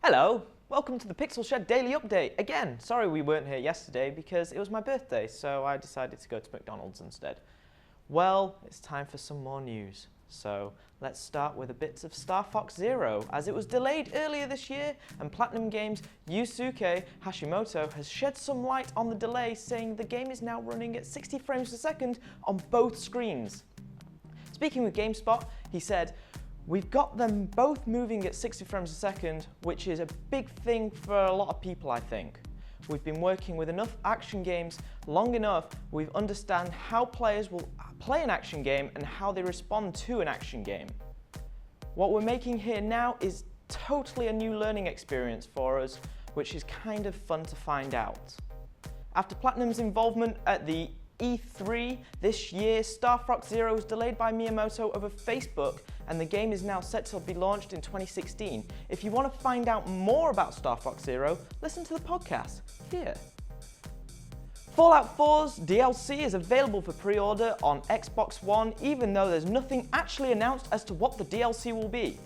Hello, welcome to the Pixel Shed Daily Update. Again, sorry we weren't here yesterday because it was my birthday, so I decided to go to McDonald's instead. Well, it's time for some more news. So let's start with a bit of Star Fox Zero, as it was delayed earlier this year, and Platinum Games' Yusuke Hashimoto has shed some light on the delay, saying the game is now running at 60 frames per second on both screens. Speaking with GameSpot, he said, "We've got them both moving at 60 frames a second, which is a big thing for a lot of people, I think. We've been working with enough action games long enough, we understand how players will play an action game and how they respond to an action game. What we're making here now is totally a new learning experience for us, which is kind of fun to find out." After Platinum's involvement at the E3 this year, Star Fox Zero was delayed by Miyamoto over Facebook, and the game is now set to be launched in 2016. If you want to find out more about Star Fox Zero, listen to the podcast here. Fallout 4's DLC is available for pre-order on Xbox One, even though there's nothing actually announced as to what the DLC will be.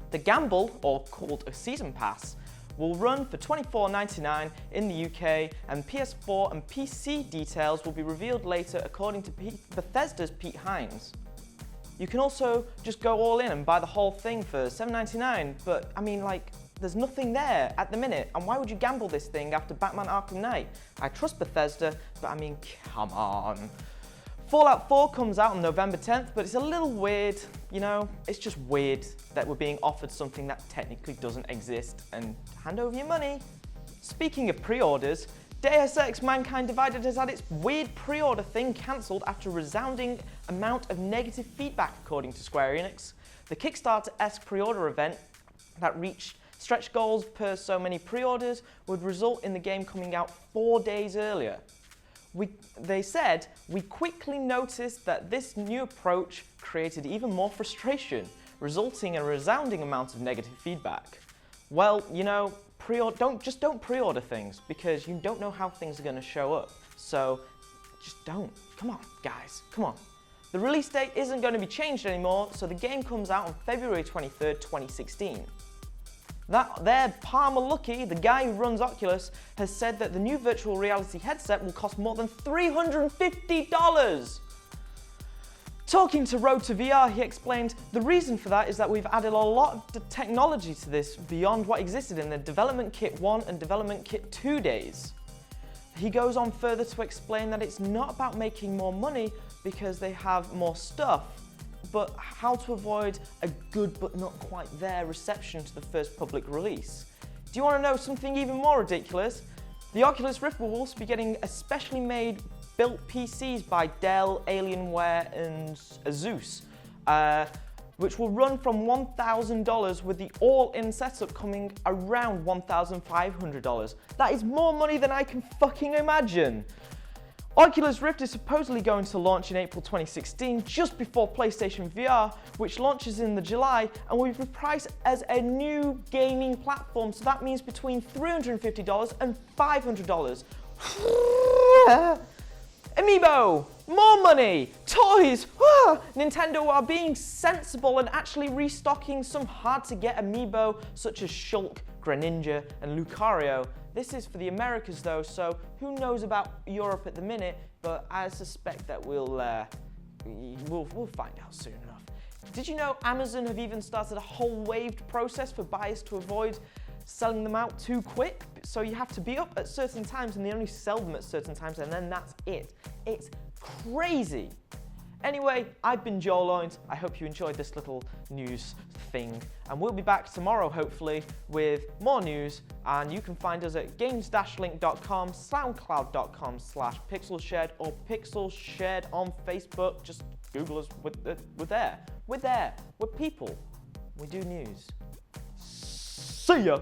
The Gamble, or called a Season Pass, will run for $24.99 in the UK, and PS4 and PC details will be revealed later, according to Bethesda's Pete Hines. You can also just go all in and buy the whole thing for $7.99, but I mean, there's nothing there at the minute, and why would you gamble this thing after Batman Arkham Knight? I trust Bethesda, but I mean, come on. Fallout 4 comes out on November 10th, but it's a little weird, you know? It's just weird that we're being offered something that technically doesn't exist, and hand over your money. Speaking of pre-orders, Deus Ex Mankind Divided has had its weird pre-order thing cancelled after a resounding amount of negative feedback, according to Square Enix. The Kickstarter-esque pre-order event that reached stretch goals per so many pre-orders would result in the game coming out 4 days earlier. They said, "We quickly noticed that this new approach created even more frustration, resulting in a resounding amount of negative feedback." Well, you know, don't pre-order things, because you don't know how things are going to show up. So just don't. Come on, guys, come on. The release date isn't going to be changed anymore, so the game comes out on February 23rd, 2016. Palmer Luckey, the guy who runs Oculus, has said that the new virtual reality headset will cost more than $350. Talking to Road to VR, he explained, "The reason for that is that we've added a lot of technology to this beyond what existed in the Development Kit 1 and Development Kit 2 days." He goes on further to explain that it's not about making more money because they have more stuff, but how to avoid a good but not quite there reception to the first public release. Do you want to know something even more ridiculous? The Oculus Rift will also be getting a specially made built PCs by Dell, Alienware and Asus, which will run from $1,000, with the all-in setup coming around $1,500. That is more money than I can fucking imagine. Oculus Rift is supposedly going to launch in April 2016, just before PlayStation VR, which launches in the July, and will be priced as a new gaming platform, so that means between $350 and $500. Amiibo! More money! Toys! Nintendo are being sensible and actually restocking some hard-to-get Amiibo, such as Shulk, Greninja, and Lucario. This is for the Americas though, so who knows about Europe at the minute, but I suspect that we'll find out soon enough. Did you know Amazon have even started a whole waived process for buyers to avoid selling them out too quick? So you have to be up at certain times and they only sell them at certain times, and then that's it. It's crazy. Anyway, I've been Joel Loynes. I hope you enjoyed this little news thing, and we'll be back tomorrow hopefully with more news, and you can find us at games-link.com, soundcloud.com/pixelshed, or pixelshed on Facebook. Just Google us. We're there. We're people. We do news. See ya!